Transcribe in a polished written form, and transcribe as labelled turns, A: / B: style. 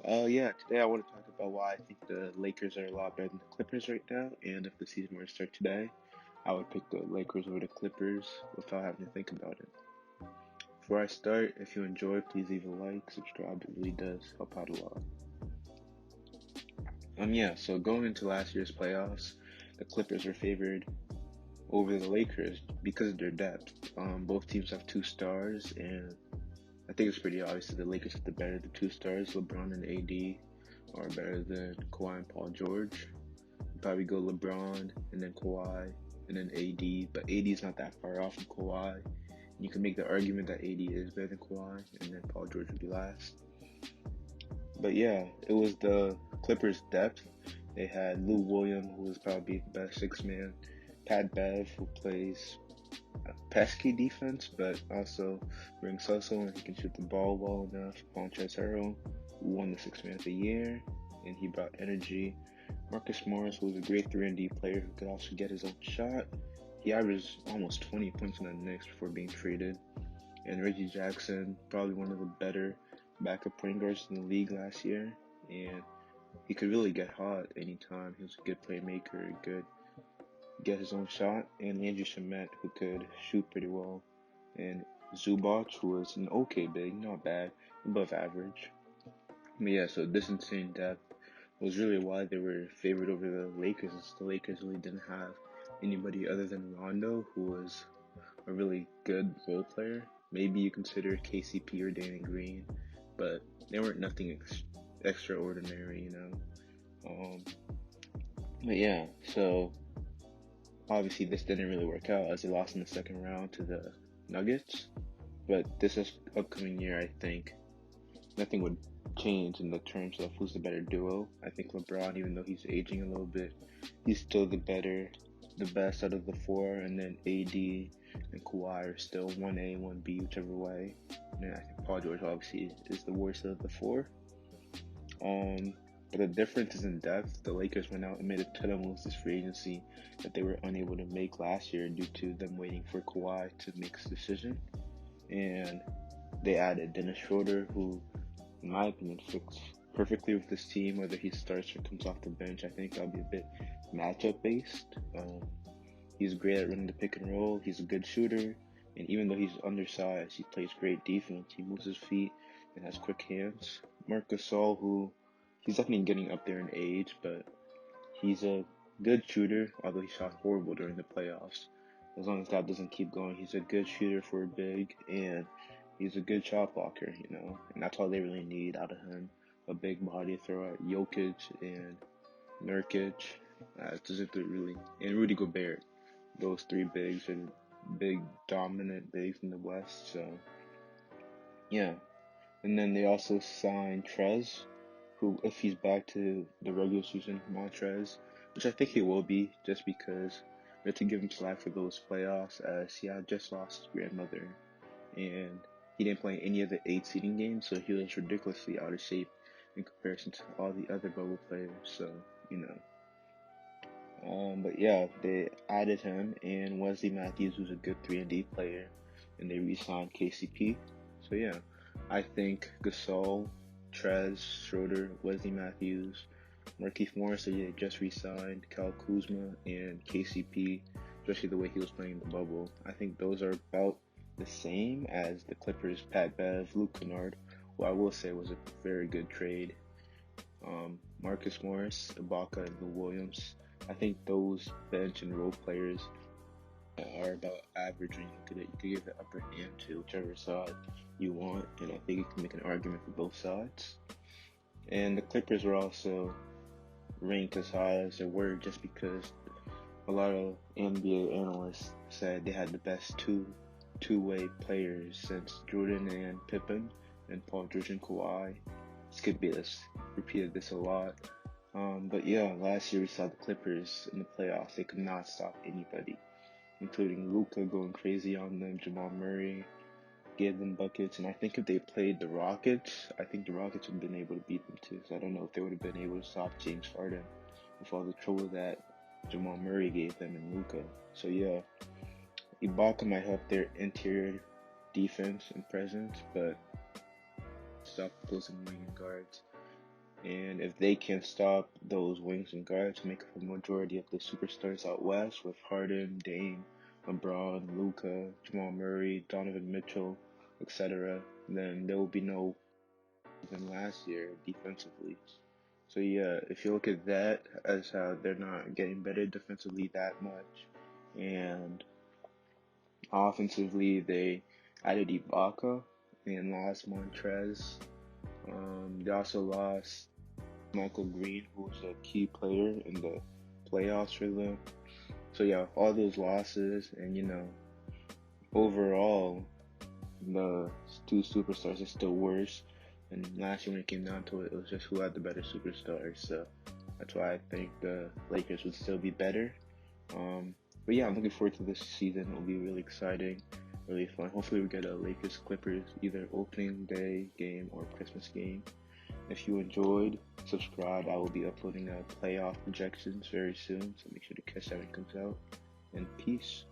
A: Yeah, today I want to talk about why I think the Lakers are a lot better than the Clippers right now, and if the season were to start today, I would pick the Lakers over the Clippers without having to think about it. Before I start, if you enjoy, please leave a like, subscribe, it really does help out a lot. So going into last year's playoffs, the Clippers were favored over the Lakers because of their depth. Both teams have two stars, and I think it's pretty obvious that the Lakers have the better of the two stars. LeBron and AD are better than Kawhi and Paul George. Probably go LeBron and then Kawhi and then AD, but AD's not that far off from Kawhi. You can make the argument that AD is better than Kawhi, and then Paul George would be last. But yeah, it was the Clippers' depth. They had Lou Williams, who was probably the best six man. Pat Bev, who plays pesky defense, but also brings hustle and he can shoot the ball well enough. Montrezl Harrell, who won the six man of the year, and he brought energy. Marcus Morris, who was a great 3-and-D player who could also get his own shot. He averaged almost 20 points in the Knicks before being traded. And Reggie Jackson, probably one of the better backup point guards in the league last year. And he could really get hot anytime. He was a good playmaker, good get his own shot. And Andrew Shamet, who could shoot pretty well. And Zubac, who was an okay big, not bad, above average. But yeah, so this insane depth was really why they were favored over the Lakers, since the Lakers really didn't have anybody other than Rondo, who was a really good role player. Maybe you consider KCP or Danny Green, but they weren't nothing extraordinary, you know. Um, but yeah, so obviously this didn't really work out as they lost in the second round to the Nuggets. But this upcoming year, I think nothing would change in the terms of who's the better duo. I think LeBron, even though he's aging a little bit, he's still the best out of the four, and then AD and Kawhi are still 1A, 1B, whichever way. And then I think Paul George obviously is the worst of the four. Um, but the difference is in depth. The Lakers went out and made a ton of moves this free agency that they were unable to make last year due to them waiting for Kawhi to make his decision. And they added Dennis Schroeder, who in my opinion, fits perfectly with this team, whether he starts or comes off the bench. I think that'll be a bit matchup based. He's great at running the pick and roll. He's a good shooter. And even though he's undersized, he plays great defense. He moves his feet and has quick hands. Marc Gasol, who he's definitely getting up there in age, but he's a good shooter, although he shot horrible during the playoffs. As long as that doesn't keep going, he's a good shooter for a big, and he's a good shot blocker, you know, and that's all they really need out of him. A big body throw at Jokic and Nurkic. Doesn't really, and Rudy Gobert. Those three bigs are big, dominant bigs in the West. So yeah, and then they also signed Trez, who, if he's back to the regular season, Montrez, which I think he will be, just because we have to give him slack for those playoffs, as he had just lost his grandmother, and he didn't play any of the 8 seeding games, so he was ridiculously out of shape in comparison to all the other bubble players. So you know, but yeah, they added him and Wesley Matthews, who's a good 3-and-D player, and they re-signed KCP. So yeah, I think Gasol, Trez, Schroeder, Wesley Matthews, Markieff Morris, they just re-signed, Kyle Kuzma, and KCP, especially the way he was playing in the bubble. I think those are about the same as the Clippers' Pat Bev, Luke Kennard, who I will say was a very good trade. Marcus Morris, Ibaka, and Lou Williams. I think those bench and role players are about average when you look at it. You could give the upper hand to whichever side you want, and I think you can make an argument for both sides. And the Clippers were also ranked as high as they were just because a lot of NBA analysts said they had the best two-way players since Jordan and Pippen and Paul George and Kawhi. Skip Bayless repeated this a lot. But yeah, last year we saw the Clippers in the playoffs. They could not stop anybody, including Luka going crazy on them. Jamal Murray gave them buckets, and I think if they played the Rockets, I think the Rockets would have been able to beat them too. So I don't know if they would have been able to stop James Harden with all the trouble that Jamal Murray gave them and Luka. So yeah, Ibaka might help their interior defense and presence, but stop opposing wing guards. And if they can stop those wings and guards, make up a majority of the superstars out west with Harden, Dame, LeBron, Luka, Jamal Murray, Donovan Mitchell, etc., then there will be no than last year defensively. So yeah, if you look at that as how they're not getting better defensively that much, and offensively they added Ibaka and lost Montrez. They also lost Michael Green, who was a key player in the playoffs for them. So yeah, all those losses, and overall, the two superstars are still worse. And last year when it came down to it, it was just who had the better superstars. So that's why I think the Lakers would still be better. But yeah, I'm looking forward to this season. It'll be really exciting, really fun. Hopefully we get a Lakers Clippers either opening day game or Christmas game. If you enjoyed, subscribe. I will be uploading playoff projections very soon, so make sure to catch that when it comes out. And peace.